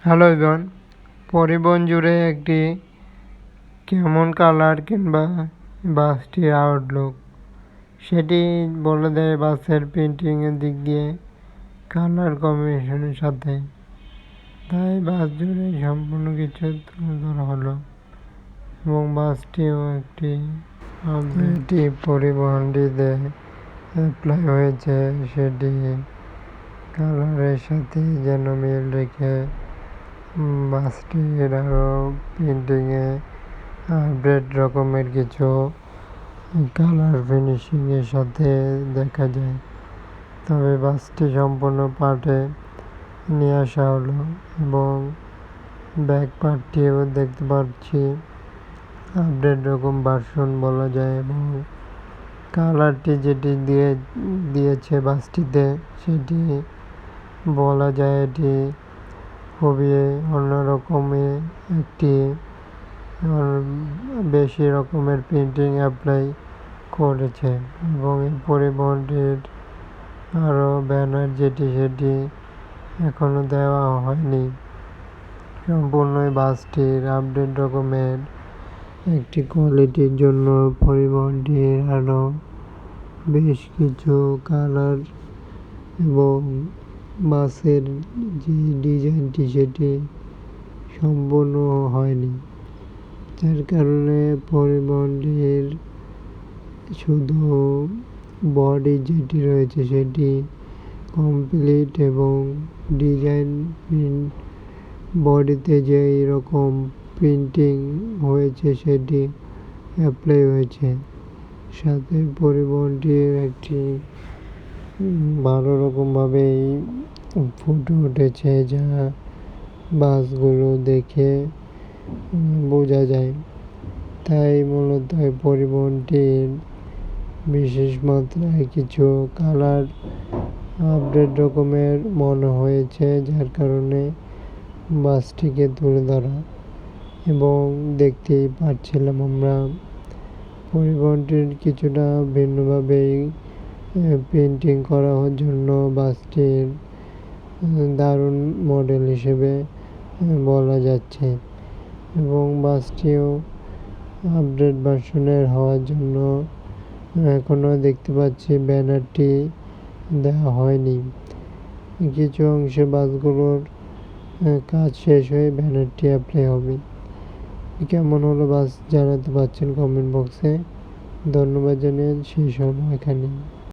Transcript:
Hello everyone, পরিবহন জুড়ে একটি কেমন কালার কিংবা বাসটির আউটলুক সেটি বলে দেয় বাসের প্রিন্টিংয়ের দিক দিয়ে কালার কম্বিনেশনের সাথে। তাই বাস জুড়ে সম্পূর্ণ কিছু তুলে ধরা হলো এবং বাসটিও একটি পরিবহনটিতে অ্যাপ্লাই হয়েছে সেটি কালারের সাথে যেন মিল রেখে বাসটির আরও প্রিন্টিংয়ে আপডেট রকমের কিছু কালার ফিনিশিংয়ের সাথে দেখা যায়। তবে বাসটি সম্পূর্ণ পার্টে নিয়ে আসা হলো এবং ব্যাক পার্টটিও দেখতে পাচ্ছি আপডেট রকম ভার্সন বলা যায় এবং কালারটি যেটি দিয়েছে বাসটিতে সেটি বলা যায় এটি খুবই অন্যরকমের একটি বেশি রকমের প্রিন্টিং অ্যাপ্লাই করেছে এবং এই পরিবহনটির আরও ব্যানার সেটি এখনও দেওয়া হয়নি। সম্পূর্ণ বাসটির আপডেট রকমের একটি কোয়ালিটির জন্য পরিবহনটির আরও বেশ কিছু কালার এবং বাসের যে ডিজাইনটি সেটি সম্পূর্ণ হয়নি, যার কারণে পরিবহনটির শুধু বডি যেটি রয়েছে সেটি কমপ্লিট এবং ডিজাইন বডিতে যে এরকম প্রিন্টিং হয়েছে সেটি অ্যাপ্লাই হয়েছে। সাথে পরিবহনটির একটি ভালো রকমভাবেই ফুটে উঠেছে, যা বাসগুলো দেখে বোঝা যায়। তাই মূলত পরিবহনটির বিশেষ মাত্রায় কিছু কালার আপডেট রকমের মনে হয়েছে, যার কারণে বাসটিকে তুলে ধরা এবং দেখতেই পাচ্ছিলাম আমরা পরিবহনটির কিছুটা ভিন্নভাবেই পেন্টিং করার জন্য বাসটির দারুণ মডেল হিসেবে বলা যাচ্ছে এবং বাসটিও আপডেট ভার্সনের হওয়ার জন্য এখনও দেখতে পাচ্ছি ব্যানারটি দেওয়া হয়নি। কিছু অংশে বাসগুলোর কাজ শেষ হয়ে ব্যানারটি অ্যাপ্লাই হবে। কেমন হলো বাস জানাতে পারছেন কমেন্ট বক্সে। ধন্যবাদ জানিয়ে শেষ হলো এখানে।